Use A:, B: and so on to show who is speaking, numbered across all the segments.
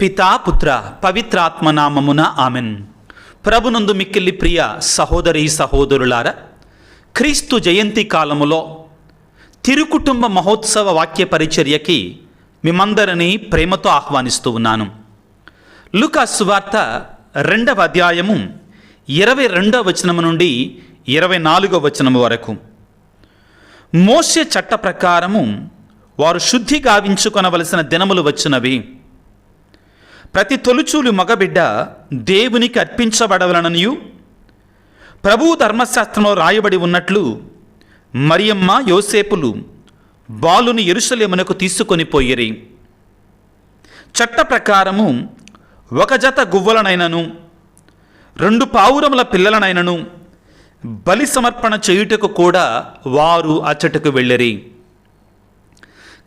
A: పితా పుత్ర పవిత్రాత్మ నామమున ఆమెన్. ప్రభునందు మిక్కిలి ప్రియ సహోదరి సహోదరులారా, క్రీస్తు జయంతి కాలములో తిరుకుటుంబ మహోత్సవ వాక్య పరిచర్యకి మిమ్మందరినీ ప్రేమతో ఆహ్వానిస్తూ ఉన్నాను. లూకా సువార్త 2వ అధ్యాయము 22వ వచనము నుండి 24వ వచనము వరకు. మోషే చట్ట ప్రకారము వారు శుద్ధి గావించుకొనవలసిన దినములు వచ్చినవి. ప్రతి తొలుచూలు మగబిడ్డ దేవునికి అర్పించబడవలననియు ప్రభువు ధర్మశాస్త్రంలో రాయబడి ఉన్నట్లు మరియమ్మ యోసేపులు బాలుని యెరూషలేమునకు తీసుకొని పోయిరి. చట్ట ప్రకారము ఒక జత గువ్వలనైనను 2 పావురముల పిల్లలనైనను బలి సమర్పణ చేయుటకు కూడా వారు అచ్చటకు వెళ్ళిరి.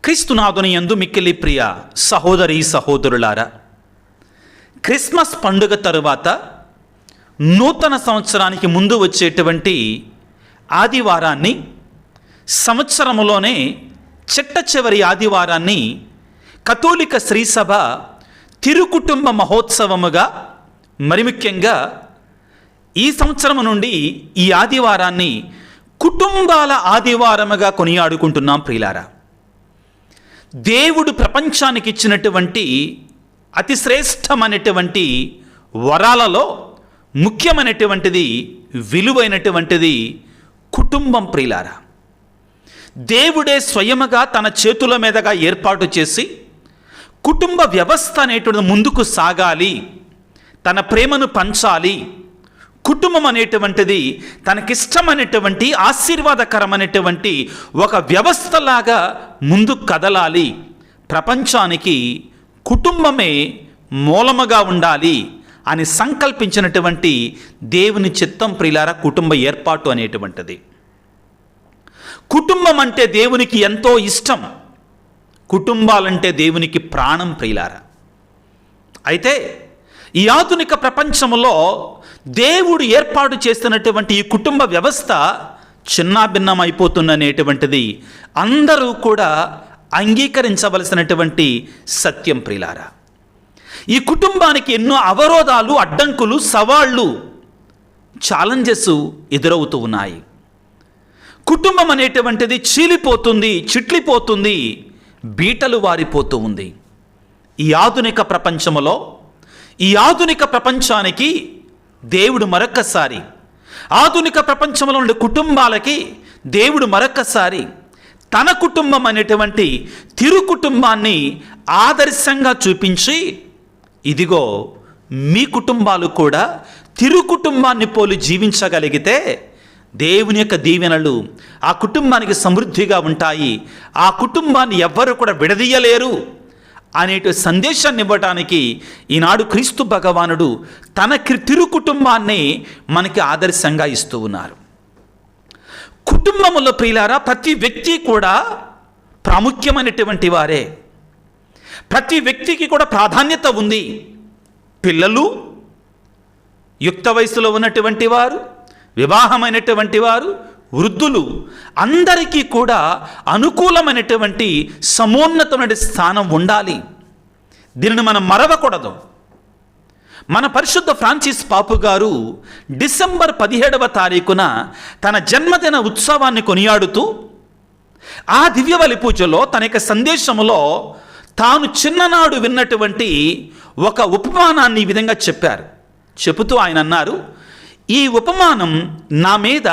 A: క్రీస్తునాథుని యందు మిక్కిలి ప్రియ సహోదరి సహోదరులారా, క్రిస్మస్ పండుగ తరువాత నూతన సంవత్సరానికి ముందు వచ్చేటువంటి ఆదివారాన్ని, సంవత్సరములోనే చిట్ట చివరి ఆదివారాన్ని కథోలిక శ్రీసభ తిరుకుటుంబ మహోత్సవముగా, మరి ముఖ్యంగా ఈ సంవత్సరం నుండి ఈ ఆదివారాన్ని కుటుంబాల ఆదివారముగా కొనియాడుకుంటున్నాం. ప్రియులారా, దేవుడు ప్రపంచానికి ఇచ్చినటువంటి అతి శ్రేష్టమైనటువంటి వరాలలో ముఖ్యమైనటువంటిది, విలువైనటువంటిది కుటుంబం. ప్రియులారా, దేవుడే స్వయముగా తన చేతుల మీదుగా ఏర్పాటు చేసి కుటుంబ వ్యవస్థ అనేటువంటిది ముందుకు సాగాలి, తన ప్రేమను పంచాలి, కుటుంబం అనేటువంటిది తనకిష్టమైనటువంటి ఆశీర్వాదకరమైనటువంటి ఒక వ్యవస్థలాగా ముందుకు కదలాలి, ప్రపంచానికి కుటుంబమే మూలముగా ఉండాలి అని సంకల్పించినటువంటి దేవుని చిత్తం ప్రియులారా కుటుంబ ఏర్పాటు అనేటువంటిది. కుటుంబం అంటే దేవునికి ఎంతో ఇష్టం, కుటుంబాలంటే దేవునికి ప్రాణం. ప్రియులారా, అయితే ఈ ఆధునిక ప్రపంచంలో దేవుడు ఏర్పాటు చేస్తున్నటువంటి ఈ కుటుంబ వ్యవస్థ చిన్నాభిన్నమైపోతుందనేటువంటిది అందరూ కూడా అంగీకరించవలసినటువంటి సత్యం. ప్రియులారా, ఈ కుటుంబానికి ఎన్నో అవరోధాలు, అడ్డంకులు, సవాళ్ళు, ఛాలెంజెస్ ఎదురవుతూ ఉన్నాయి. కుటుంబం అనేటువంటిది చీలిపోతుంది, చిట్లిపోతుంది, బీటలు వారిపోతూ ఉంది. ఈ ఆధునిక ప్రపంచంలో, ఈ ఆధునిక ప్రపంచానికి దేవుడు మరొక్కసారి, ఆధునిక ప్రపంచంలో ఉండే కుటుంబాలకి దేవుడు మరొక్కసారి తన కుటుంబం అనేటువంటి తిరు కుటుంబాన్ని ఆదర్శంగా చూపించి, ఇదిగో మీ కుటుంబాలు కూడా తిరు కుటుంబాన్ని పోలి జీవించగలిగితే దేవుని యొక్క దీవెనలు ఆ కుటుంబానికి సమృద్ధిగా ఉంటాయి, ఆ కుటుంబాన్ని ఎవ్వరూ కూడా విడదీయలేరు అనేటి సందేశాన్ని ఇవ్వడానికి ఈనాడు క్రీస్తు భగవానుడు తన తిరు కుటుంబాన్ని మనకి ఆదర్శంగా ఇస్తూ ఉన్నారు. కుటుంబంలో ప్రియులారా, ప్రతి వ్యక్తి కూడా ప్రాముఖ్యమైనటువంటి వారే, ప్రతి వ్యక్తికి కూడా ప్రాధాన్యత ఉంది. పిల్లలు, యుక్త వయసులో ఉన్నటువంటి వారు, వివాహమైనటువంటి వారు, వృద్ధులు, అందరికీ కూడా అనుకూలమైనటువంటి సమున్నతమైన స్థానం ఉండాలి. దీనిని మనం మరవకూడదు. మన పరిశుద్ధ ఫ్రాన్సిస్ పాపు గారు డిసెంబర్ 17వ తారీఖున తన జన్మదిన ఉత్సవాన్ని కొనియాడుతూ ఆ దివ్యబలి పూజలో తన యొక్క సందేశంలో తాను చిన్ననాడు విన్నటువంటి ఒక ఉపమానాన్ని ఈ విధంగా చెప్పారు. చెబుతూ ఆయన అన్నారు, ఈ ఉపమానం నా మీద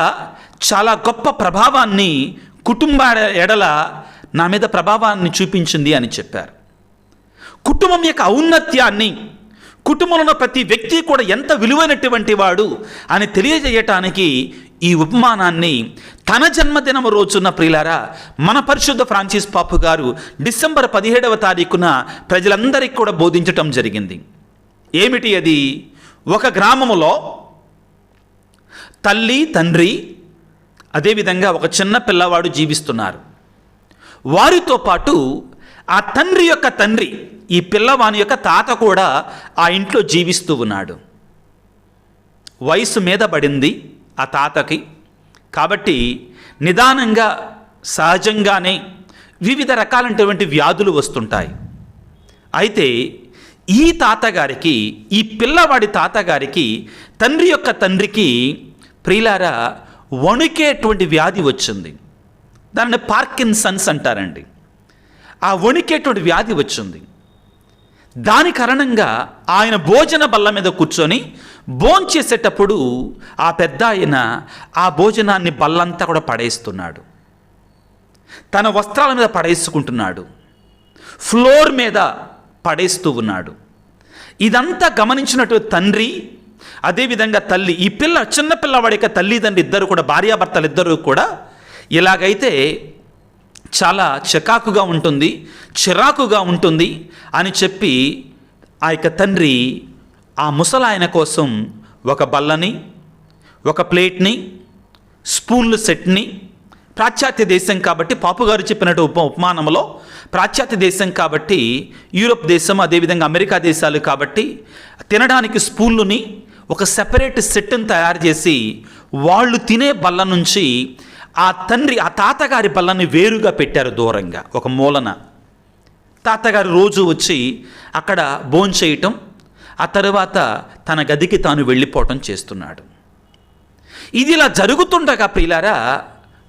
A: చాలా గొప్ప ప్రభావాన్ని, కుటుంబ ఎడల నా మీద ప్రభావాన్ని చూపించింది అని చెప్పారు. కుటుంబం యొక్క ఔన్నత్యాన్ని, కుటుంబంలో ప్రతి వ్యక్తి కూడా ఎంత విలువైనటువంటి వాడు అని తెలియజేయటానికి ఈ ఉపమానాన్ని తన జన్మదినం రోజున ప్రియులారా మన పరిశుద్ధ ఫ్రాన్సిస్ పాపు గారు డిసెంబర్ 17వ తారీఖున ప్రజలందరికీ కూడా బోధించటం జరిగింది. ఏమిటి అది? ఒక గ్రామములో తల్లి, తండ్రి, అదేవిధంగా ఒక చిన్న పిల్లవాడు జీవిస్తున్నారు. వారితో పాటు ఆ తండ్రి యొక్క తండ్రి, ఈ పిల్లవాని యొక్క తాత కూడా ఆ ఇంట్లో జీవిస్తూ ఉన్నాడు. వయసు మీద పడింది ఆ తాతకి, కాబట్టి నిదానంగా సహజంగానే వివిధ రకాలైనటువంటి వ్యాధులు వస్తుంటాయి. అయితే ఈ తాతగారికి, ఈ పిల్లవాడి తాతగారికి, తండ్రి యొక్క తండ్రికి ప్రియులారా వణికేటువంటి వ్యాధి వచ్చింది. దాన్ని పార్కిన్సన్స్ అంటారండి. ఆ వణికేటువంటి వ్యాధి వచ్చింది. దాని కారణంగా ఆయన భోజన బల్ల మీద కూర్చొని భోంచేసేటప్పుడు ఆ పెద్ద ఆయన ఆ భోజనాన్ని బల్లంతా కూడా పడేస్తున్నాడు. తన వస్త్రాల మీద పడేసుకుంటున్నాడు, ఫ్లోర్ మీద పడేస్తూ ఉన్నాడు. ఇదంతా గమనించినట్టు తండ్రి, అదేవిధంగా తల్లి, ఈ చిన్న పిల్లవాడి యొక్క తల్లిదండ్రులు ఇద్దరు కూడా, భార్యాభర్తలు ఇద్దరు కూడా ఇలాగైతే చాలా చికాకుగా ఉంటుంది, చిరాకుగా ఉంటుంది అని చెప్పి ఆ యొక్క తండ్రి ఆ ముసలాయన కోసం ఒక బల్లని, ఒక ప్లేట్ని, స్పూన్లు సెట్ని, పాశ్చాత్య దేశం కాబట్టి పాపుగారు చెప్పినట్టు ఉపమానంలో పాశ్చాత్య దేశం కాబట్టి, యూరోప్ దేశం, అదేవిధంగా అమెరికా దేశాలు కాబట్టి తినడానికి స్పూన్లుని ఒక సెపరేట్ సెట్ని తయారు చేసి వాళ్ళు తినే బల్ల నుంచి ఆ తాతగారి బల్లని వేరుగా పెట్టారు, దూరంగా ఒక మూలన. తాతగారు రోజు వచ్చి అక్కడ భోంచేయటం, ఆ తర్వాత తన గదికి తాను వెళ్ళిపోవటం చేస్తున్నాడు. ఇది ఇలా జరుగుతుండగా ప్రియులారా,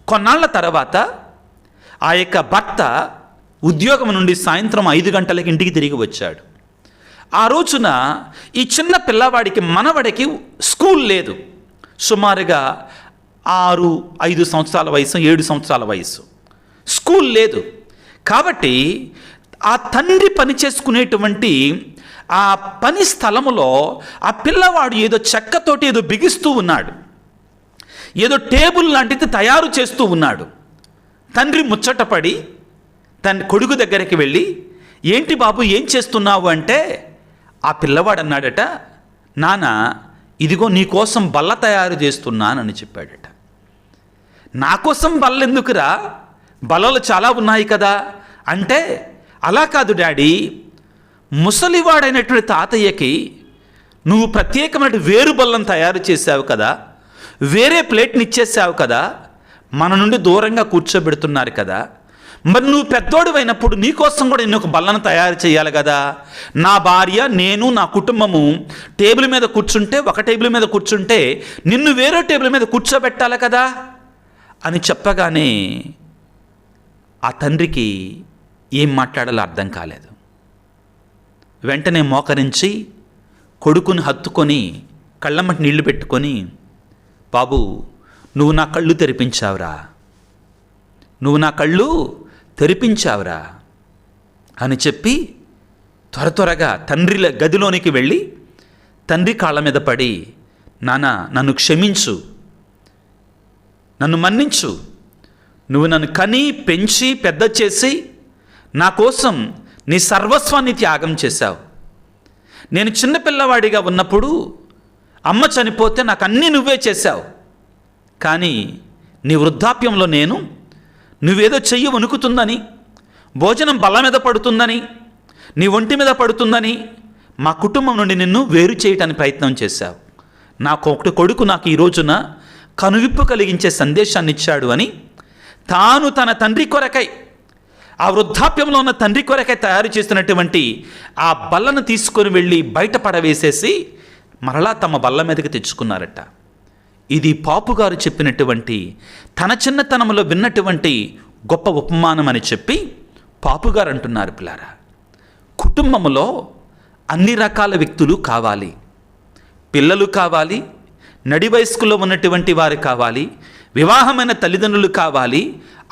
A: కొన్నాళ్ల తర్వాత ఆ యొక్క భర్త ఉద్యోగం నుండి సాయంత్రం 5 గంటలకి ఇంటికి తిరిగి వచ్చాడు. ఆ రోజున ఈ చిన్న పిల్లవాడికి, మనవడికి స్కూల్ లేదు. సుమారుగా 6-5 సంవత్సరాల వయసు, 7 సంవత్సరాల వయసు, స్కూల్ లేదు. కాబట్టి ఆ తండ్రి పని చేసుకునేటువంటి ఆ పని స్థలములో ఆ పిల్లవాడు ఏదో చెక్కతోటి ఏదో బిగిస్తూ ఉన్నాడు, ఏదో టేబుల్ లాంటిది తయారు చేస్తూ ఉన్నాడు. తండ్రి ముచ్చటపడి తన కొడుకు దగ్గరికి వెళ్ళి, ఏంటి బాబు ఏం చేస్తున్నావు అంటే, ఆ పిల్లవాడు అన్నాడట, నాన్న ఇదిగో నీకోసం బల్ల తయారు చేస్తున్నానని చెప్పాడట. నా కోసం బల్ల ఎందుకురా, బల్లలు చాలా ఉన్నాయి కదా అంటే, అలా కాదు డాడీ, ముసలివాడైనటువంటి తాతయ్యకి నువ్వు ప్రత్యేకమైన వేరు బల్లం తయారు చేశావు కదా, వేరే ప్లేట్ని ఇచ్చేసావు కదా, మన నుండి దూరంగా కూర్చోబెడుతున్నారు కదా, మరి నువ్వు పెద్దోడు అయినప్పుడు నీకోసం కూడా నేను ఒక బల్లను తయారు చేయాలి కదా. నా భార్య, నేను, నా కుటుంబము టేబుల్ మీద కూర్చుంటే, ఒక టేబుల్ మీద కూర్చుంటే నిన్ను వేరే టేబుల్ మీద కూర్చోబెట్టాలి కదా అని చెప్పగానే ఆ తండ్రికి ఏం మాట్లాడాలో అర్థం కాలేదు. వెంటనే మోకరించి కొడుకుని హత్తుకొని కళ్ళమ్మటి నీళ్లు పెట్టుకొని, బాబు నువ్వు నా కళ్ళు తెరిపించావురా, నువ్వు నా కళ్ళు తెరిపించావురా అని చెప్పి త్వరగా తండ్రి గదిలోనికి వెళ్ళి తండ్రి కాళ్ళ మీద పడి, నాన్న నన్ను క్షమించు, నన్ను మన్నించు, నువ్వు నన్ను కని పెంచి పెద్ద చేసి నా కోసం నీ సర్వస్వాన్ని త్యాగం చేశావు. నేను చిన్నపిల్లవాడిగా ఉన్నప్పుడు అమ్మ చనిపోతే నాకు అన్నీ నువ్వే చేశావు. కానీ నీ వృద్ధాప్యంలో నేను నువ్వేదో చెయ్యి వణుకుతుందని, భోజనం బల్ల మీద పడుతుందని, నీ ఒంటి మీద పడుతుందని మా కుటుంబం నుండి నిన్ను వేరు చేయటానికి ప్రయత్నం చేశావు. ఒకటి కొడుకు నాకు ఈ రోజున కనువిప్పు కలిగించే సందేశాన్ని ఇచ్చాడు అని తాను తన తండ్రి కొరకై, ఆ వృద్ధాప్యంలో ఉన్న తండ్రి కొరకై తయారు చేసినటువంటి ఆ బల్లను తీసుకొని వెళ్ళి బయట పడవేసేసి మరలా తమ బల్ల మీదకి తెచ్చుకున్నారట. ఇది పాపుగారు చెప్పినటువంటి, తన చిన్నతనంలో విన్నటువంటి గొప్ప ఉపమానం అని చెప్పి పాపుగారు అంటున్నారు. పిల్లారా, కుటుంబంలో అన్ని రకాల వ్యక్తులు కావాలి. పిల్లలు కావాలి, నడి వయస్కులో ఉన్నటువంటి వారు కావాలి, వివాహమైన తల్లిదండ్రులు కావాలి,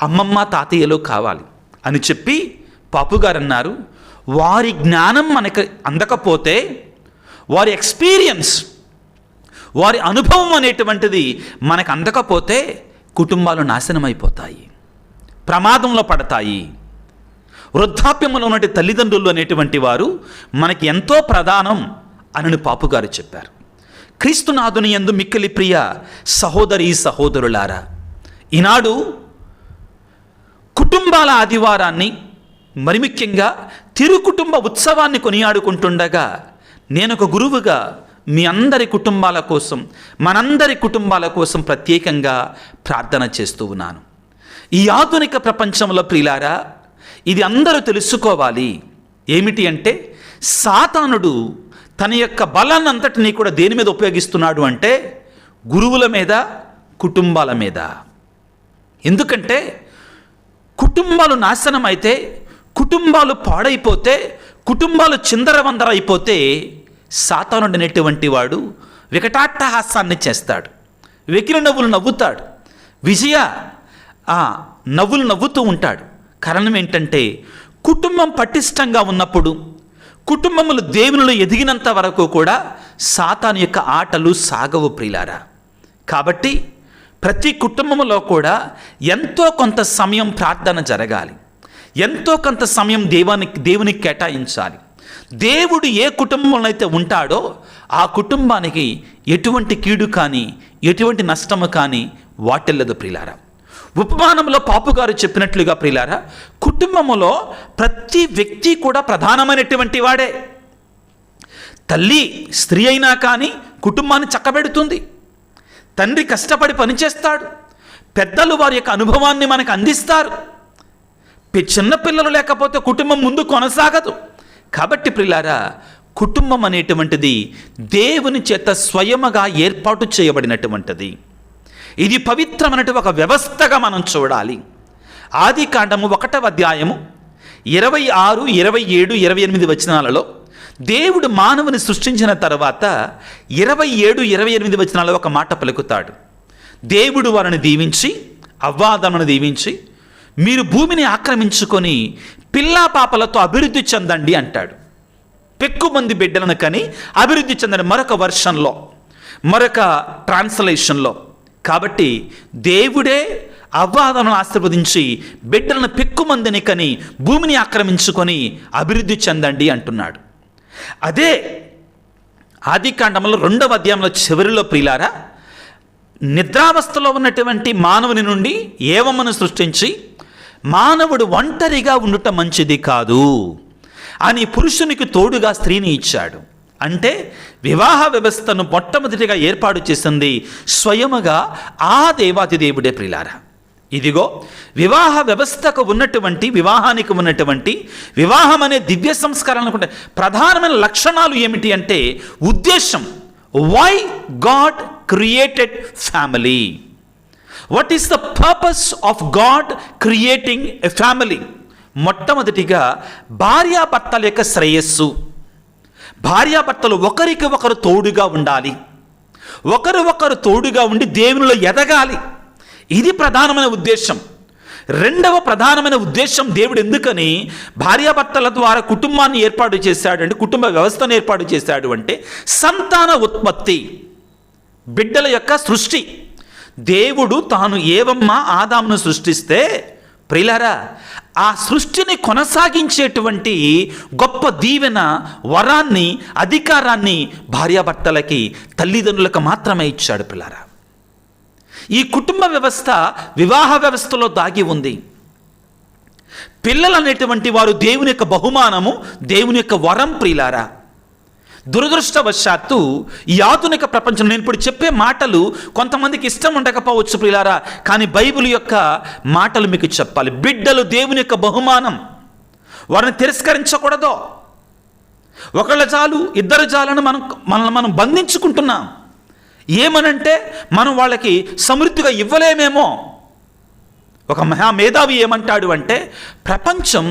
A: అమ్మమ్మ తాతయ్యలు కావాలి అని చెప్పి పాపుగారు అన్నారు. వారి జ్ఞానం మనకు అందకపోతే, వారి ఎక్స్పీరియన్స్, వారి అనుభవం అనేటువంటిది మనకు అందకపోతే కుటుంబాలు నాశనం అయిపోతాయి, ప్రమాదంలో పడతాయి. వృద్ధాప్యంలో ఉన్నటువంటి తల్లిదండ్రులు అనేటువంటి వారు మనకి ఎంతో ప్రధానం అని పాపుగారు చెప్పారు. క్రీస్తునాథుని యందు మిక్కిలి ప్రియ సహోదరి సహోదరులారా, ఈనాడు కుటుంబాల ఆదివారాన్ని, మరి ముఖ్యంగా తిరుకుటుంబ ఉత్సవాన్ని కొనియాడుకుంటుండగా నేను ఒక గురువుగా మీ అందరి కుటుంబాల కోసం, మనందరి కుటుంబాల కోసం ప్రత్యేకంగా ప్రార్థన చేస్తూ ఉన్నాను. ఈ ఆధునిక ప్రపంచంలో ప్రియులారా, ఇది అందరూ తెలుసుకోవాలి. ఏమిటి అంటే, సాతానుడు తన యొక్క బలాన్ని అంతటినీ కూడా దేని మీద ఉపయోగిస్తున్నాడు అంటే గురువుల మీద, కుటుంబాల మీద. ఎందుకంటే కుటుంబాలు నాశనం అయితే, కుటుంబాలు పాడైపోతే, కుటుంబాలు చిందరవందర అయిపోతే సాతానుడు అనేటువంటి వాడు వికటాట్టహాసాన్ని చేస్తాడు, వెకిలి నవ్వులు నవ్వుతాడు, నవ్వులు నవ్వుతూ ఉంటాడు. కారణం ఏంటంటే కుటుంబం పటిష్టంగా ఉన్నప్పుడు, కుటుంబములు దేవునిలో ఎదిగినంత వరకు కూడా సాతాను యొక్క ఆటలు సాగవు ప్రియులారా. కాబట్టి ప్రతి కుటుంబంలో కూడా ఎంతో కొంత సమయం ప్రార్థన జరగాలి, ఎంతో కొంత సమయం దేవునికి కేటాయించాలి. దేవుడు ఏ కుటుంబంలో అయితే ఉంటాడో ఆ కుటుంబానికి ఎటువంటి కీడు కానీ, ఎటువంటి నష్టము కానీ వాటిల్లదు ప్రియులారా. ఉపమానంలో పాపుగారు చెప్పినట్లుగా ప్రియులారా, కుటుంబములో ప్రతి వ్యక్తి కూడా ప్రధానమైనటువంటి వాడే. తల్లి స్త్రీ అయినా కానీ కుటుంబాన్ని చక్కబెడుతుంది, తండ్రి కష్టపడి పనిచేస్తాడు, పెద్దలు వారి యొక్క అనుభవాన్ని మనకు అందిస్తారు. చిన్నపిల్లలు లేకపోతే కుటుంబం ముందు కొనసాగదు. కాబట్టి ప్రియులారా, కుటుంబం అనేటువంటిది దేవుని చేత స్వయముగా ఏర్పాటు చేయబడినటువంటిది. ఇది పవిత్రమైనటువంటి ఒక వ్యవస్థగా మనం చూడాలి. ఆదికాండము 1వ అధ్యాయము 26, 27, 28 వచనాలలో దేవుడు మానవుని సృష్టించిన తర్వాత 27, 28 వచనాలలో ఒక మాట పలుకుతాడు. దేవుడు వారిని దీవించి, అవ్వాదమును దీవించి, మీరు భూమిని ఆక్రమించుకొని పిల్లా పాపలతో అభివృద్ధి చెందండి అంటాడు. పెక్కుమంది బిడ్డలను కని అభివృద్ధి చెందండి మరొక వర్షన్లో, మరొక ట్రాన్స్లేషన్లో. కాబట్టి దేవుడే అవ్వాదమును ఆశీర్వదించి బిడ్డలను పెక్కుమందిని కని భూమిని ఆక్రమించుకొని అభివృద్ధి చెందండి అంటున్నాడు. అదే ఆదికాండంలో 2వ అధ్యాయంలో చివరిలో ప్రియులారా, నిద్రావస్థలో ఉన్నటువంటి మానవుని నుండి ఏవమ్మను సృష్టించి మానవుడు ఒంటరిగా ఉండుట మంచిది కాదు అని పురుషునికి తోడుగా స్త్రీని ఇచ్చాడు. అంటే వివాహ వ్యవస్థను మొట్టమొదటిగా ఏర్పాటు చేసింది స్వయముగా ఆ దేవాది దేవుడే ప్రియులారా. ఇదిగో వివాహ వ్యవస్థకు ఉన్నటువంటి, వివాహానికి ఉన్నటువంటి, వివాహం అనే దివ్య సంస్కారాలకు ప్రధానమైన లక్షణాలు ఏమిటి అంటే ఉద్దేశం. Why God created family? What is the purpose of God creating a family? మొట్టమొదటిగా భార్యాభర్తల యొక్క శ్రేయస్సు. భార్యాభర్తలు ఒకరికి ఒకరు తోడుగా ఉండాలి, ఒకరు తోడుగా ఉండి దేవునిలో ఎదగాలి. ఇది ప్రధానమైన ఉద్దేశం. రెండవ ప్రధానమైన ఉద్దేశం, దేవుడు ఎందుకని భార్యాభర్తల ద్వారా కుటుంబాన్ని ఏర్పాటు చేశాడు అంటే, కుటుంబ వ్యవస్థను ఏర్పాటు చేశాడు అంటే సంతాన ఉత్పత్తి, బిడ్డల యొక్క సృష్టి. దేవుడు తాను ఏవమ్మ ఆదామును సృష్టిస్తే ప్రియులారా, ఆ సృష్టిని కొనసాగించేటువంటి గొప్ప దీవెన, వరాన్ని, అధికారాన్ని భార్యాభర్తలకి, తల్లిదండ్రులకు మాత్రమే ఇచ్చాడు పిల్లారా. ఈ కుటుంబ వ్యవస్థ వివాహ వ్యవస్థలో దాగి ఉంది. పిల్లలు అనేటువంటి వారు దేవుని యొక్క బహుమానము, దేవుని యొక్క వరం ప్రియులారా. దురదృష్టవశాత్తు ఈ ఆధునిక ప్రపంచం, నేను ఇప్పుడు చెప్పే మాటలు కొంతమందికి ఇష్టం ఉండకపోవచ్చు ప్రియులారా, కానీ బైబిల్ యొక్క మాటలు మీకు చెప్పాలి. బిడ్డలు దేవుని యొక్క బహుమానం, వారిని తిరస్కరించకూడదు. ఒకళ్ళ చాలు, ఇద్దరు చాలని మనం బంధించుకుంటున్నాం. ఏమనంటే మనం వాళ్ళకి సమృద్ధిగా ఇవ్వలేమేమో. ఒక మేధావి ఏమంటాడు అంటే, ప్రపంచం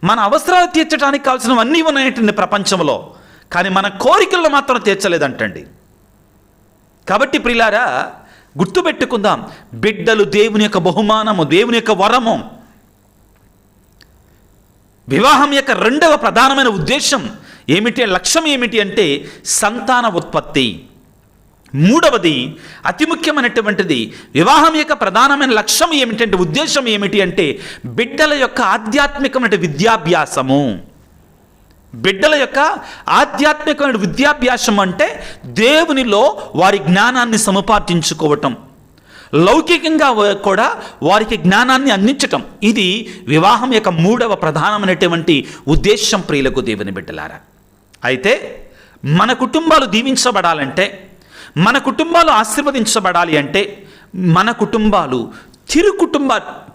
A: మన అవసరాలు తీర్చడానికి కావాల్సినవన్నీ ఉన్నాయంటండి ప్రపంచంలో, కానీ మన కోరికలను మాత్రం తీర్చలేదంటండి. కాబట్టి ప్రియులారా, గుర్తుపెట్టుకుందాం, బిడ్డలు దేవుని యొక్క బహుమానము, దేవుని యొక్క వరము. వివాహం యొక్క రెండవ ప్రధానమైన ఉద్దేశం ఏమిటి, లక్ష్యం ఏమిటి అంటే సంతాన ఉత్పత్తి. మూడవది, అతి ముఖ్యమైనటువంటిది, వివాహం యొక్క ప్రధానమైన లక్ష్యం ఏమిటంటే, ఉద్దేశం ఏమిటి అంటే బిడ్డల యొక్క ఆధ్యాత్మికమైన విద్యాభ్యాసము. బిడ్డల యొక్క ఆధ్యాత్మికమైన విద్యాభ్యాసం అంటే దేవునిలో వారి జ్ఞానాన్ని సముపార్జించుకోవటం, లౌకికంగా కూడా వారికి జ్ఞానాన్ని అందించటం. ఇది వివాహం యొక్క మూడవ ప్రధానమైనటువంటి ఉద్దేశం ప్రియులకు దేవుని బిడ్డలారా. అయితే మన కుటుంబాలు దీవించబడాలంటే, మన కుటుంబాలు ఆశీర్వదించబడాలి అంటే, మన కుటుంబాలు తిరు కుటుంబ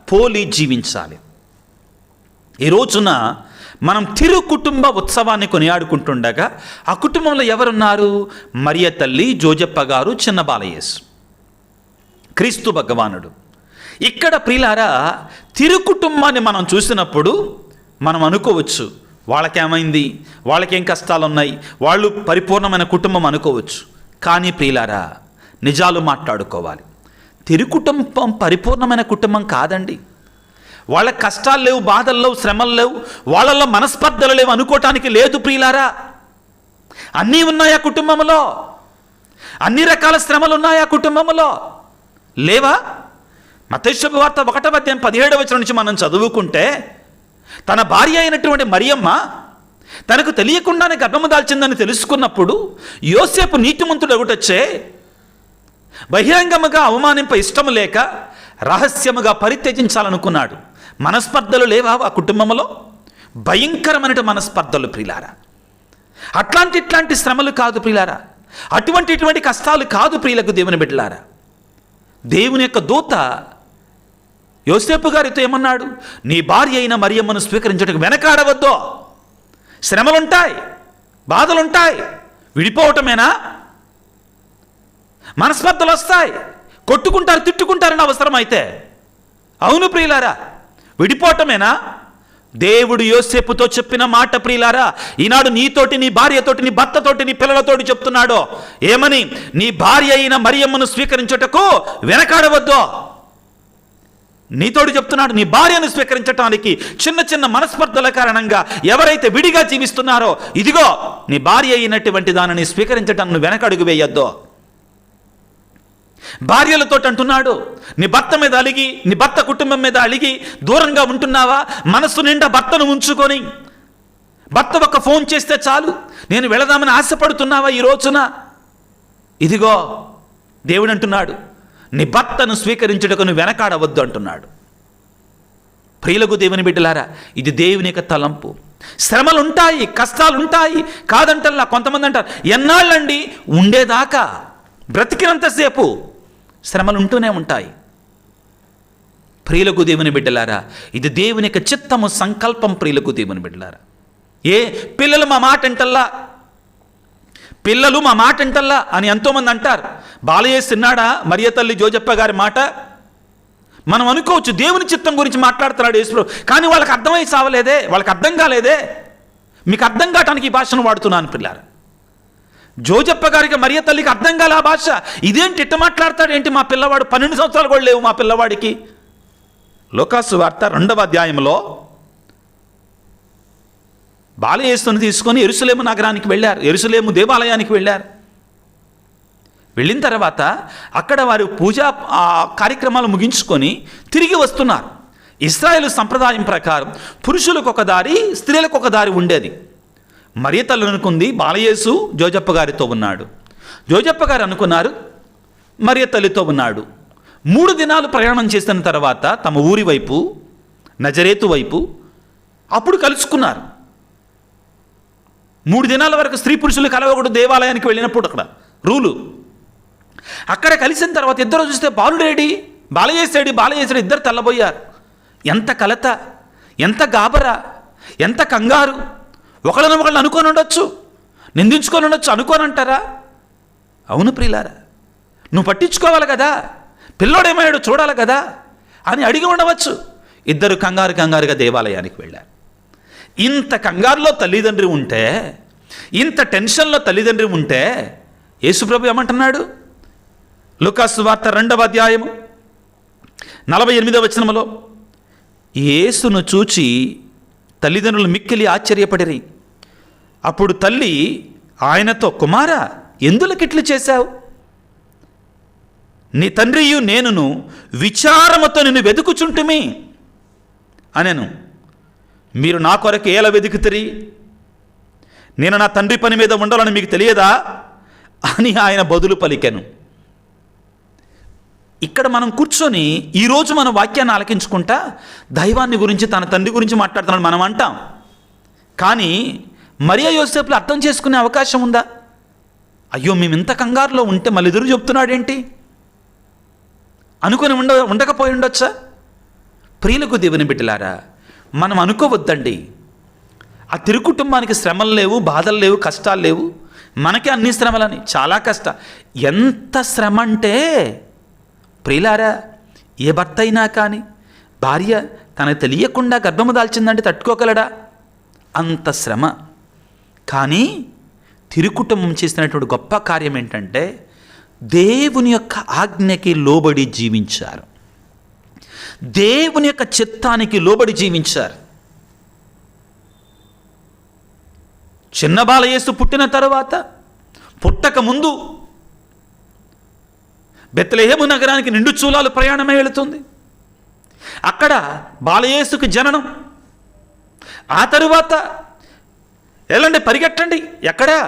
A: పోలి జీవించాలి. ఈ రోజున మనం తిరు కుటుంబ ఉత్సవాన్ని కొనియాడుకుంటుండగా ఆ కుటుంబంలో ఎవరున్నారు? మరియ తల్లి, జోజప్ప గారు, చిన్న బాలయేసు, క్రీస్తు భగవానుడు. ఇక్కడ ప్రియులారా, తిరు కుటుంబాన్ని మనం చూసినప్పుడు మనం అనుకోవచ్చు, వాళ్ళకేమైంది, వాళ్ళకేం కష్టాలు ఉన్నాయి, వాళ్ళు పరిపూర్ణమైన కుటుంబం అనుకోవచ్చు. కానీ ప్రియులారా, నిజాలు మాట్లాడుకోవాలి. తిరు కుటుంబం పరిపూర్ణమైన కుటుంబం కాదండి. వాళ్ళ కష్టాలు లేవు, బాధలు లేవు, శ్రమలు లేవు, వాళ్ళల్లో మనస్పర్ధలు లేవు అనుకోవటానికి లేదు ప్రియులారా. అన్నీ ఉన్నాయి ఆ కుటుంబంలో, అన్ని రకాల శ్రమలు ఉన్నాయి ఆ కుటుంబంలో, లేవా? మత్తయి శుభవార్త 1వ అధ్యాయం 17వ వచనం నుంచి మనం చదువుకుంటే, తన భార్య అయినటువంటి మరియమ్మ తనకు తెలియకుండానే గర్భము దాల్చిందని తెలుసుకున్నప్పుడు యోసేపు నీతిమంతుడు ఒకటొచ్చే బహిరంగముగా అవమానింప ఇష్టము లేక రహస్యముగా పరిత్యజించాలనుకున్నాడు. మనస్పర్ధలు లేవా ఆ కుటుంబంలో? భయంకరమైన మనస్పర్ధలు ప్రియులారా. ఇట్లాంటి శ్రమలు కాదు ప్రియులారా, ఇటువంటి కష్టాలు కాదు ప్రియులకు దేవుని బిడ్డలారా. దేవుని యొక్క దూత యోసేపు గారితో ఏమన్నాడు? నీ భార్య అయిన మరియమ్మను స్వీకరించడానికి వెనకాడవద్దో. శ్రమలుంటాయి, బాధలుంటాయి, విడిపోవటమేనా? మనస్పర్ధలు వస్తాయి, కొట్టుకుంటారు, తిట్టుకుంటారని అవసరమైతే. అవును ప్రియులారా, విడిపోవటమేనా? దేవుడు యోసేపుతో చెప్పిన మాట ప్రియులారా, ఈనాడు నీతోటి, నీ భార్యతోటి, నీ భర్తతోటి, నీ పిల్లలతోటి చెప్తున్నాడు. ఏమని? నీ భార్య అయిన మరియమ్మను స్వీకరించుటకు వెనకాడవద్దు. నీతోడు చెప్తున్నాడు, నీ భార్యను స్వీకరించటానికి చిన్న చిన్న మనస్పర్ధల కారణంగా ఎవరైతే విడిగా జీవిస్తున్నారో, ఇదిగో నీ భార్య అయినటువంటి దానిని స్వీకరించటాన్ని వెనకడుగు వేయొద్దు. భార్యలతో అంటున్నాడు, నీ భర్త మీద అలిగి, నీ భర్త కుటుంబం మీద అలిగి దూరంగా ఉంటున్నావా? మనస్సు నిండా భర్తను ఉంచుకొని, భర్త ఒక ఫోన్ చేస్తే చాలు నేను వెళదామని ఆశపడుతున్నావా ఈ రోజున? ఇదిగో దేవుడు అంటున్నాడు, నీ భర్తను స్వీకరించుటకు నువ్వు వెనకాడవద్దు అంటున్నాడు. ప్రియులకు దేవుని బిడ్డలారా, ఇది దేవుని యొక్క తలంపు. శ్రమలుంటాయి, కష్టాలుంటాయి, కాదంటల్లా. కొంతమంది అంటారు, ఎన్నాళ్ళండి? ఉండేదాకా, బ్రతికినంతసేపు శ్రమలు ఉంటూనే ఉంటాయి. ప్రియులకు దేవుని బిడ్డలారా, ఇది దేవుని యొక్క చిత్తము, సంకల్పం. ప్రియులకు దేవుని బిడ్డలారా, పిల్లలు మా మాట అంటల్లా అని ఎంతోమంది అంటారు. బాలయేసు తిన్నాడా మరియ తల్లి జోజప్ప గారి మాట? మనం అనుకోవచ్చు దేవుని చిత్తం గురించి మాట్లాడుతున్నాడు యేసు, కానీ వాళ్ళకి అర్థమై సావలేదే, వాళ్ళకి అర్థం కాలేదే. మీకు అర్థం కావటానికి ఈ భాషను వాడుతున్నాను పిల్లారా. జోజప్ప గారికి మరియ తల్లికి అర్థం కాలే ఆ భాష. ఇదేంటి ఇట్ట మాట్లాడతాడు ఏంటి? మా పిల్లవాడు 12 సంవత్సరాలు కూడా లేవు మా పిల్లవాడికి. లూకాసు వార్త 2వ అధ్యాయంలో బాలయేసుని తీసుకొని యెరూషలేము నగరానికి వెళ్ళారు, యెరూషలేము దేవాలయానికి వెళ్ళారు. వెళ్ళిన తర్వాత అక్కడ వారు పూజా కార్యక్రమాలు ముగించుకొని తిరిగి వస్తున్నారు. ఇశ్రాయేలు సంప్రదాయం ప్రకారం పురుషులకు ఒక దారి, స్త్రీలకు ఒక దారి ఉండేది. మరియ తల్లి అనుకుంది బాలయేసు జోజప్ప గారితో ఉన్నాడు. జోజప్ప గారు అనుకున్నారు మరియ తల్లితో ఉన్నాడు. 3 దినాలు ప్రయాణం చేసిన తర్వాత తమ ఊరి వైపు, నజరేతు వైపు అప్పుడు కలుసుకున్నారు. 3 దినాల వరకు స్త్రీ పురుషులు కలవకూడదు దేవాలయానికి వెళ్ళినప్పుడు. అక్కడ రూలు. అక్కడ కలిసిన తర్వాత ఇద్దరు చూస్తే బాలుడేడి, బాలయేసుడు ఇద్దరు తెల్లబోయారు. ఎంత కలత, ఎంత గాబరా, ఎంత కంగారు. ఒకళ్ళని అనుకొని ఉండొచ్చు, నిందించుకొని ఉండొచ్చు, అనుకోనంటారా? అవును ప్రియులారా, నువ్వు పట్టించుకోవాలి కదా, పిల్లోడేమయ్యాడు చూడాలి కదా అని అడిగి ఉండవచ్చు. ఇద్దరు కంగారుగా దేవాలయానికి వెళ్ళారు. ఇంత కంగారులో తల్లిదండ్రి ఉంటే, ఇంత టెన్షన్లో తల్లిదండ్రి ఉంటే యేసుప్రభు ఏమంటున్నాడు? లూకాసు వార్త 2వ అధ్యాయము 48వ వచనములో, యేసును చూచి తల్లిదండ్రులు మిక్కిలి ఆశ్చర్యపడిరి. అప్పుడు తల్లి ఆయనతో, కుమారా, ఎందులకిట్లు చేశావు? నీ తండ్రియు నేనును విచారముతో నిన్ను వెతుకుచుంటిమి అనెను. మీరు నా కొరకు ఎలా వెతుకుతిరి? నేను నా తండ్రి పని మీద ఉండాలని మీకు తెలియదా అని ఆయన బదులు పలికెను. ఇక్కడ మనం కూర్చొని ఈరోజు మన వాక్యాన్ని ఆలకించుకుంటా దైవాన్ని గురించి, తన తండ్రి గురించి మాట్లాడుతున్నాడు మనం అంటాం. కానీ మరియ యోసేపులు అర్థం చేసుకునే అవకాశం ఉందా? అయ్యో మేము ఇంత కంగారులో ఉంటే మళ్ళీ ఎదురు చెప్తున్నాడేంటి అనుకొని ఉండకపోయి ఉండొచ్చా? ప్రియులకు దేవుని బిడ్డలారా, మనం అనుకోవద్దండి. ఆ తిరుకుటుంబానికి శ్రమలు లేవు, బాధలు లేవు, కష్టాలు లేవు. మనకే అన్ని శ్రమలని, చాలా ఎంత శ్రమ అంటే ప్రియులారా, ఏ భర్త అయినా కానీ భార్య తనకు తెలియకుండా గర్భము దాల్చిందంటే తట్టుకోగలడా? అంత శ్రమ. కానీ తిరుకుటుంబం చేసినటువంటి గొప్ప కార్యం ఏంటంటే దేవుని యొక్క ఆజ్ఞకి లోబడి జీవించారు, దేవుని యొక్క చిత్తానికి లోబడి జీవించారు. చిన్న బాలయేసు పుట్టిన తరువాత, పుట్టక ముందు బెత్లెహేము నగరానికి నిండు చూలాలు ప్రయాణమై వెళుతుంది. అక్కడ బాలయేసుకు జననం. ఆ తరువాత వెళ్ళండి, పరిగెట్టండి. ఎక్కడా?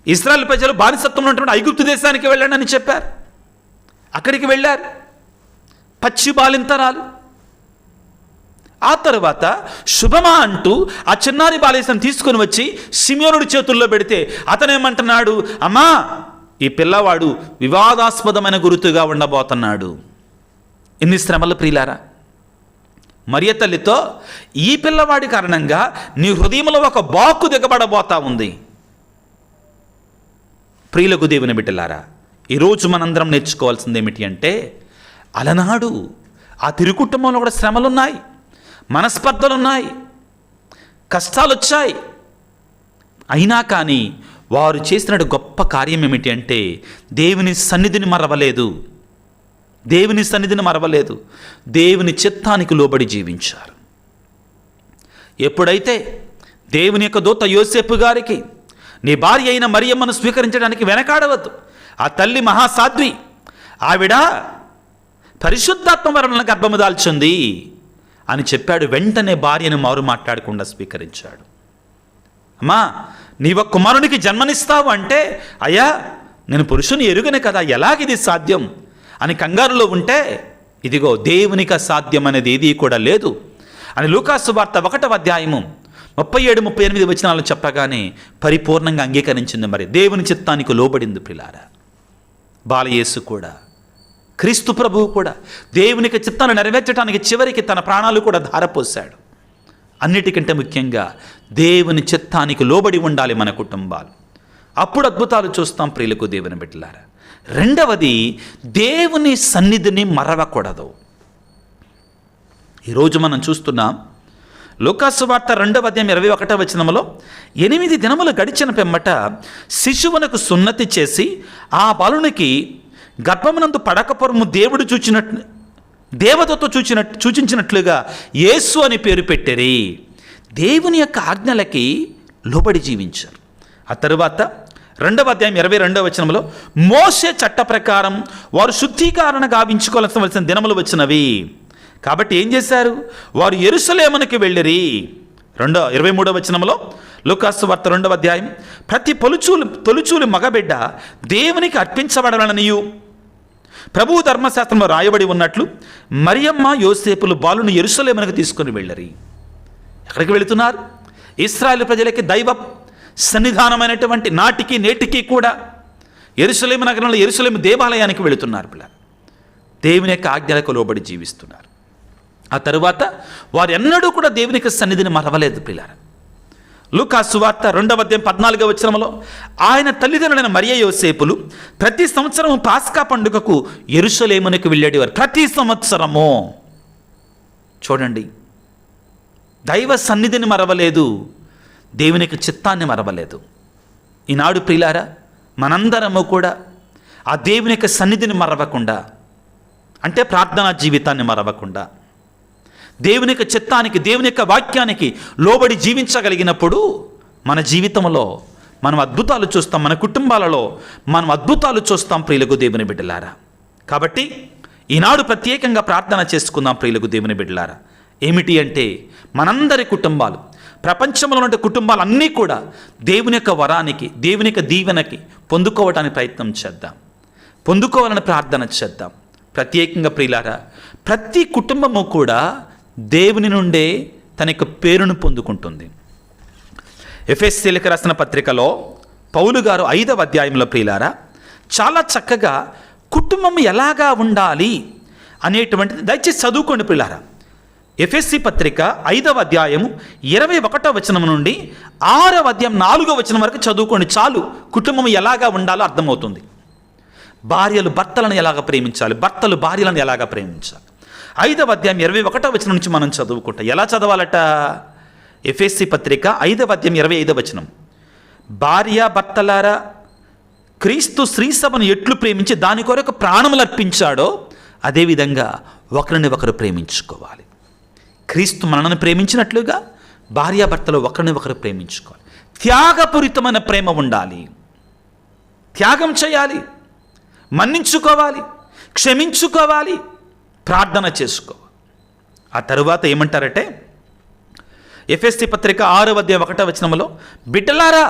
A: ఇశ్రాయేలు ప్రజలు బానిసత్వంలో ఉన్నటువంటి ఐగుప్తు దేశానికి వెళ్ళండి అని చెప్పారు. అక్కడికి వెళ్ళారు, పచ్చి బాలింతరాలు. ఆ తరువాత శుభమా అంటూ ఆ చిన్నారి బాలేశం తీసుకొని వచ్చి సిమియోనుడి చేతుల్లో పెడితే అతనేమంటున్నాడు, అమ్మా ఈ పిల్లవాడు వివాదాస్పదమైన గురుతుగా ఉండబోతున్నాడు. ఎన్ని శ్రమలు ప్రియులారా! మరియ తల్లితో, ఈ పిల్లవాడి కారణంగా నీ హృదయంలో ఒక బాకు దిగబడబోతా ఉంది. ప్రియులకు దేవుని బిడ్డలారా, ఈరోజు మనందరం నేర్చుకోవాల్సింది ఏమిటి అంటే, అలనాడు ఆ తిరుకుటుంబంలో కూడా శ్రమలున్నాయి, మనస్పర్ధలున్నాయి, కష్టాలు వచ్చాయి. అయినా కానీ వారు చేసిన గొప్ప కార్యం ఏమిటి అంటే దేవుని సన్నిధిని మరవలేదు, దేవుని సన్నిధిని మరవలేదు, దేవుని చిత్తానికి లోబడి జీవించారు. ఎప్పుడైతే దేవుని యొక్క దూత యోసేపు గారికి, నీ భార్య అయిన మరియమ్మను స్వీకరించడానికి వెనకాడవద్దు, ఆ తల్లి మహాసాధ్వి, ఆవిడ పరిశుద్ధాత్మ వలన గర్భము దాల్చింది అని చెప్పాడు. వెంటనే భార్యను మారు మాట్లాడకుండా స్వీకరించాడు. అమ్మా నీవ కుమారునికి జన్మనిస్తావు అంటే, అయ్యా నేను పురుషుని ఎరుగనే కదా, ఎలాగిది సాధ్యం అని కంగారులో ఉంటే, ఇదిగో దేవునికి అసాధ్యం అనేది ఏది కూడా లేదు అని లూకాసు వార్త 1వ అధ్యాయము 37-38 వచనాలు చెప్పగానే పరిపూర్ణంగా అంగీకరించింది. మరి దేవుని చిత్తానికి లోబడింది. ప్రిలారా, బాలయేసు కూడా, క్రీస్తు ప్రభువు కూడా దేవునికి చిత్తాన్ని నెరవేర్చడానికి చివరికి తన ప్రాణాలు కూడా ధారపోశాడు. అన్నిటికంటే ముఖ్యంగా దేవుని చిత్తానికి లోబడి ఉండాలి మన కుటుంబాలు. అప్పుడు అద్భుతాలు చూస్తాం ప్రియులకు దేవుని బిడ్డలారా. రెండవది, దేవుని సన్నిధిని మరవకూడదు. ఈరోజు మనం చూస్తున్నాం లూకాసు వార్త 2వ అధ్యాయం 21వ వచనంలో, 8 దినములు గడిచిన పిమ్మట శిశువునకు సున్నతి చేసి ఆ బాలునికి గర్భమునందు పడకపొరము దేవుడు దేవతతో సూచించినట్లుగా యేసు అని పేరు పెట్టిరి. దేవుని యొక్క ఆజ్ఞలకి లోబడి జీవించారు. ఆ తరువాత 2వ అధ్యాయం 22వ వచనంలో, మోషే చట్ట ప్రకారం వారు శుద్ధీకరణ గావించుకోవాల్సిన దినములు వచ్చినవి. కాబట్టి ఏం చేశారు? వారు యెరూషలేమునకు వెళ్ళిరి. 23వ వచనంలో లూకాసు వార్త 2వ అధ్యాయం, ప్రతి తొలుచూలు మగబిడ్డ దేవునికి అర్పించబడాలనియు ప్రభువు ధర్మశాస్త్రంలో రాయబడి ఉన్నట్లు మరియమ్మ యోసేపులు బాలును యెరూషలేమునకు తీసుకొని వెళ్ళరి. ఎక్కడికి వెళుతున్నారు? ఇశ్రాయేలు ప్రజలకి దైవ సన్నిధానమైనటువంటి నాటికి నేటికి కూడా యెరూషలేము నగరంలో యెరూషలేము దేవాలయానికి వెళుతున్నారు. పిల్లలు దేవుని యొక్క ఆజ్ఞలకు లోబడి జీవిస్తున్నారు. ఆ తరువాత వారు ఎన్నడూ కూడా దేవుని యొక్క సన్నిధిని మరవలేదు. పిల్లలు లూకాసు వార్త 2వ అధ్యాయం 14వ వచనంలో, ఆయన తల్లిదండ్రులైన మరియ యోసేపులు ప్రతి సంవత్సరము పాస్కా పండుగకు యెరూషలేమునకు వెళ్ళేవారు. ప్రతి సంవత్సరము. చూడండి, దైవ సన్నిధిని మరవలేదు, దేవునికి చిత్తాన్ని మరవలేదు. ఈనాడు ప్రియులారా, మనందరము కూడా ఆ దేవుని యొక్క సన్నిధిని మరవకుండా, అంటే ప్రార్థనా జీవితాన్ని మరవకుండా, దేవుని యొక్క చిత్తానికి, దేవుని యొక్క వాక్యానికి లోబడి జీవించగలిగినప్పుడు మన జీవితంలో మనం అద్భుతాలు చూస్తాం, మన కుటుంబాలలో మనం అద్భుతాలు చూస్తాం ప్రియులకు దేవుని బిడ్డలారా. కాబట్టి ఈనాడు ప్రత్యేకంగా ప్రార్థన చేసుకుందాం ప్రియులకు దేవుని బిడ్డలారా. ఏమిటి అంటే, మనందరి కుటుంబాలు, ప్రపంచంలో ఉన్న కుటుంబాలన్నీ కూడా దేవుని యొక్క వరానికి, దేవుని యొక్క దీవెనకి పొందుకోవడానికి ప్రయత్నం చేద్దాం, పొందుకోవాలని ప్రార్థన చేద్దాం. ప్రత్యేకంగా ప్రియులారా, ప్రతి కుటుంబము కూడా దేవుని నుండే తన యొక్క పేరును పొందుకుంటుంది. ఎఫెసీయులకు రాసిన పత్రికలో పౌలు గారు 5వ అధ్యాయంలో ప్రియులారా చాలా చక్కగా కుటుంబం ఎలాగా ఉండాలి అనేటువంటిది దయచేసి చదువుకోండి ప్రియులారా. ఎఫెసీ పత్రిక 5వ అధ్యాయము 21వ వచనం నుండి 6వ అధ్యాయం 4వ వచనం వరకు చదువుకోండి చాలు. కుటుంబం ఎలాగా ఉండాలో అర్థమవుతుంది. భార్యలు భర్తలను ఎలాగ ప్రేమించాలి, భర్తలు భార్యలను ఎలాగ ప్రేమించాలి. 5వ అధ్యాయం 21వ వచనం నుంచి మనం చదువుకుంటాం. ఎలా చదవాలట? ఎఫెసీ పత్రిక 5వ అధ్యాయం 25వ వచనం. భార్య భర్తలారా, క్రీస్తు స్త్రీ సభను ఎట్లు ప్రేమించి దాని కొరకు ప్రాణములు అర్పించాడో అదేవిధంగా ఒకరిని ఒకరు ప్రేమించుకోవాలి. క్రీస్తు మనల్ని ప్రేమించినట్లుగా భార్యాభర్తలు ఒకరిని ఒకరు ప్రేమించుకోవాలి. త్యాగపూరితమైన ప్రేమ ఉండాలి. త్యాగం చేయాలి, మన్నించుకోవాలి, క్షమించుకోవాలి, ప్రార్థన చేసుకోవాలి. ఆ తరువాత ఏమంటారంటే ఎఫెసీ పత్రిక 6వ అధ్యాయం 1వ వచనంలో, బిడ్డలారా,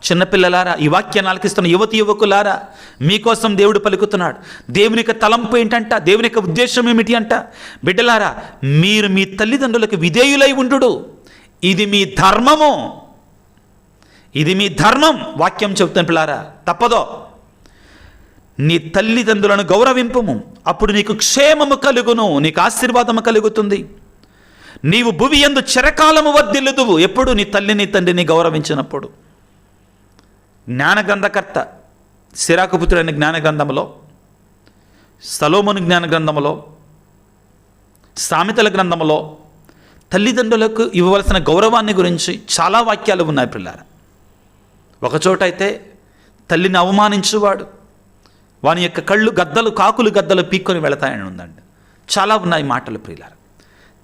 A: చిన్నపిల్లలారా, ఈ వాక్యాన్ని ఆలకిస్తున్న యువతి యువకులారా, మీకోసం దేవుడు పలుకుతున్నాడు. దేవుని యొక్క తలంపు ఏంటంట, దేవుని యొక్క ఉద్దేశం ఏమిటి అంట? బిడ్డలారా, మీరు మీ తల్లిదండ్రులకు విధేయులై ఉండు, ఇది మీ ధర్మము, ఇది మీ ధర్మం. వాక్యం చెబుతాను పిల్లారా, తప్పదో. నీ తల్లిదండ్రులను గౌరవింపుము, అప్పుడు నీకు క్షేమము కలుగును, నీకు ఆశీర్వాదము కలుగుతుంది. నీవు భువి యందు చిరకాలము వర్ధిల్లుదువు. ఎప్పుడు? నీ తల్లిని తండ్రిని గౌరవించినప్పుడు. జ్ఞానగ్రంథకర్త సిరాకు పుత్రుడైన జ్ఞాన గ్రంథంలో, సలోమోను జ్ఞాన గ్రంథంలో, సామెతల గ్రంథంలో తల్లిదండ్రులకు ఇవ్వవలసిన గౌరవాన్ని గురించి చాలా వాక్యాలు ఉన్నాయి పిల్లారా. ఒకచోట అయితే తల్లిని అవమానించువాడు వాని యొక్క కళ్ళు గద్దలు, కాకులు గద్దలు పీక్కొని వెళతాయని ఉందండి. చాలా ఉన్నాయి మాటలు ప్రియులారా.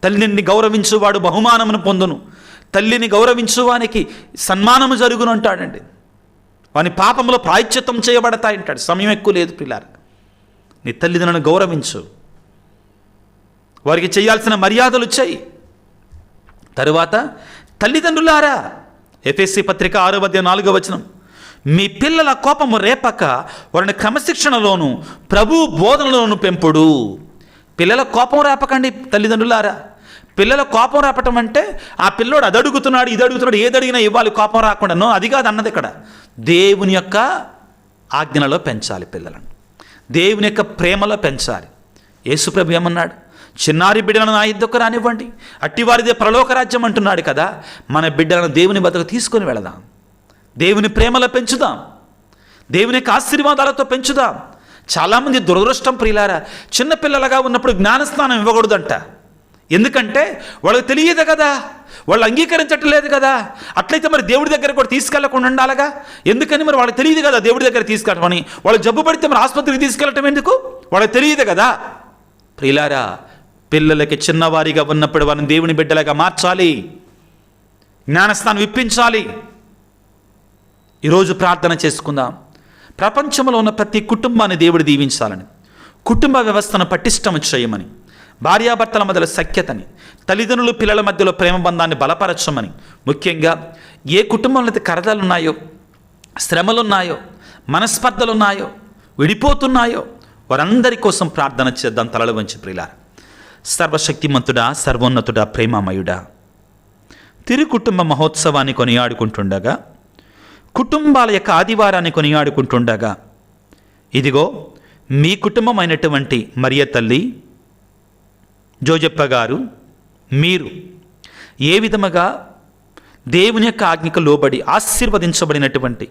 A: తల్లిని గౌరవించువాడు బహుమానమును పొందును, తల్లిని గౌరవించువానికి సన్మానము జరుగును అంటాడండి. వాని పాపంలో ప్రాయశ్చిత్తం చేయబడతాయంటాడు. సమయం ఎక్కువ లేదు ప్రియులారా. నీ తల్లిదండ్రులను గౌరవించు, వారికి చేయాల్సిన మర్యాదలు చేయి. తరువాత తల్లిదండ్రులారా, ఎఫెసీ పత్రిక 6వ అధ్యాయం 4వ వచనం, మీ పిల్లల కోపము రేపక వారిని క్రమశిక్షణలోను ప్రభు బోధనలోను పెంపుడు. పిల్లల కోపం రేపకండి తల్లిదండ్రులారా. పిల్లల కోపం రేపటం అంటే ఆ పిల్లోడు అది అడుగుతున్నాడు, ఇది అడుగుతున్నాడు, ఏది అడిగినా ఇవ్వాలి, కోపం రాకుండానో, అది కాదు అన్నది ఇక్కడ. దేవుని యొక్క ఆజ్ఞలలో పెంచాలి పిల్లలను, దేవుని యొక్క ప్రేమలో పెంచాలి. యేసుప్రభు ఏమన్నాడు? చిన్నారి బిడ్డలను నా యుద్ధకు రానివ్వండి, అట్టివారిదే పరలోక రాజ్యం అంటున్నాడు కదా. మన బిడ్డలను దేవుని వద్దకు తీసుకొని వెళదాం, దేవుని ప్రేమలో పెంచుదాం, దేవుని యొక్క ఆశీర్వాదాలతో పెంచుదాం. చాలామంది దురదృష్టం ప్రియులారా, చిన్నపిల్లలుగా ఉన్నప్పుడు జ్ఞానస్నానం ఇవ్వకూడదంట. ఎందుకంటే వాళ్ళకి తెలియదు కదా, వాళ్ళు అంగీకరించట్లేదు కదా. అట్లయితే మరి దేవుడి దగ్గర కూడా తీసుకెళ్లకుండా ఉండాలిగా. ఎందుకని? మరి వాళ్ళకి తెలియదు కదా దేవుడి దగ్గర తీసుకెళ్ళమని. వాళ్ళు జబ్బు పడితే మరి ఆసుపత్రికి తీసుకెళ్ళటం ఎందుకు? వాళ్ళకి తెలియదు కదా. ప్రియులారా, పిల్లలకి చిన్నవారిగా ఉన్నప్పుడు వారిని దేవుని బిడ్డలుగా మార్చాలి, జ్ఞానస్నానం ఇప్పించాలి. ఈరోజు ప్రార్థన చేసుకుందాం. ప్రపంచంలో ఉన్న ప్రతి కుటుంబాన్ని దేవుడు దీవించాలని, కుటుంబ వ్యవస్థను పటిష్టం చేయమని, భార్యాభర్తల మధ్యలో సఖ్యతని, తల్లిదండ్రులు పిల్లల మధ్యలో ప్రేమ బంధాన్ని బలపరచమని, ముఖ్యంగా ఏ కుటుంబంలో అయితే కరదలున్నాయో, శ్రమలున్నాయో, మనస్పర్ధలున్నాయో, విడిపోతున్నాయో వారందరి కోసం ప్రార్థన చేద్దాం తలలు వంచి ప్రియులారా. సర్వశక్తిమంతుడా, సర్వోన్నతుడా, ప్రేమమయుడా, తిరు కుటుంబ మహోత్సవాన్ని కొనియాడుకుంటుండగా, కుటుంబాల యొక్క ఆదివారాన్ని కొనియాడుకుంటుండగా, ఇదిగో మీ కుటుంబం అయినటువంటి మరియ తల్లి, జోజప్ప గారు, మీరు ఏ విధముగా దేవుని యొక్క ఆజ్ఞకు లోబడి ఆశీర్వదించబడినటువంటి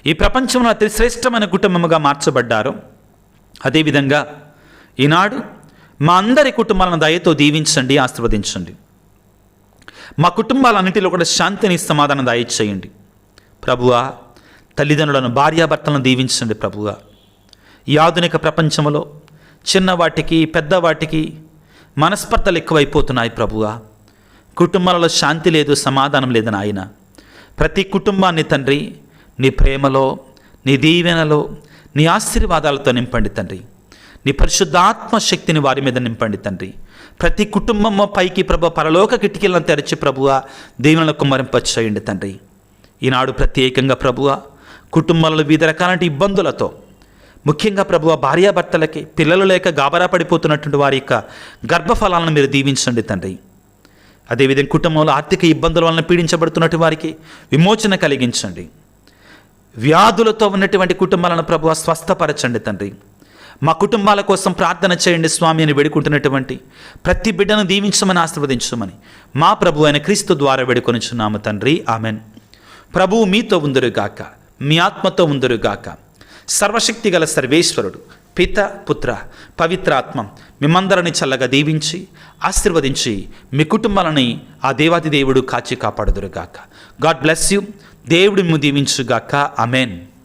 A: ఈ ప్రపంచంలో అతి శ్రేష్టమైన కుటుంబముగా మార్చబడ్డారో, అదేవిధంగా ఈనాడు మా అందరి కుటుంబాలను దయతో దీవించండి, ఆశీర్వదించండి. మా కుటుంబాలన్నింటిలో కూడా శాంతిని, సమాధానం దయచేయండి ప్రభువా. తల్లిదండ్రులను, భార్యాభర్తలను దీవించండి ప్రభువా. ఈ ఆధునిక ప్రపంచంలో చిన్నవాటికి పెద్దవాటికి మనస్పర్ధలు ఎక్కువైపోతున్నాయి ప్రభువా. కుటుంబాలలో శాంతి లేదు, సమాధానం లేదని ఆయన ప్రతి కుటుంబాన్ని తండ్రి నీ ప్రేమలో, నీ దీవెనలో, నీ ఆశీర్వాదాలతో నింపండి తండ్రి. నీ పరిశుద్ధాత్మ శక్తిని వారి మీద నింపండి తండ్రి. ప్రతి కుటుంబం పైకి ప్రభు పరలోక కిటికీలను తెరచి ప్రభువా దీవెనలను కుమ్మరింపచేయండి తండ్రి. ఈనాడు ప్రత్యేకంగా ప్రభువ కుటుంబాలలో వివిధ రకాల ఇబ్బందులతో, ముఖ్యంగా ప్రభువ భార్యాభర్తలకి పిల్లలు లేక గాబరా పడిపోతున్నటువంటి వారి యొక్క గర్భఫలాలను మీరు దీవించండి తండ్రి. అదేవిధంగా కుటుంబంలో ఆర్థిక ఇబ్బందుల వలన పీడించబడుతున్నటువంటి వారికి విమోచన కలిగించండి. వ్యాధులతో ఉన్నటువంటి కుటుంబాలను ప్రభువ స్వస్థపరచండి తండ్రి. మా కుటుంబాల కోసం ప్రార్థన చేయండి స్వామి అని వేడుకుంటున్నటువంటి ప్రతి బిడ్డను దీవించమని ఆశీర్వదించమని మా ప్రభు అయిన క్రీస్తు ద్వారా వేడుకొనిచున్నాము తండ్రి. ఆమెన్. ప్రభువు మీతో ఉందురుగాక, మీ ఆత్మతో ఉందురుగాక. సర్వశక్తి గల సర్వేశ్వరుడు పిత, పుత్ర, పవిత్రాత్మ మిమ్మందరిని చల్లగా దీవించి ఆశీర్వదించి మీ కుటుంబాలని ఆ దేవాది దేవుడు కాచి కాపాడుదురుగాక. God bless you. దేవుడి దీవించుగాక. ఆమెన్.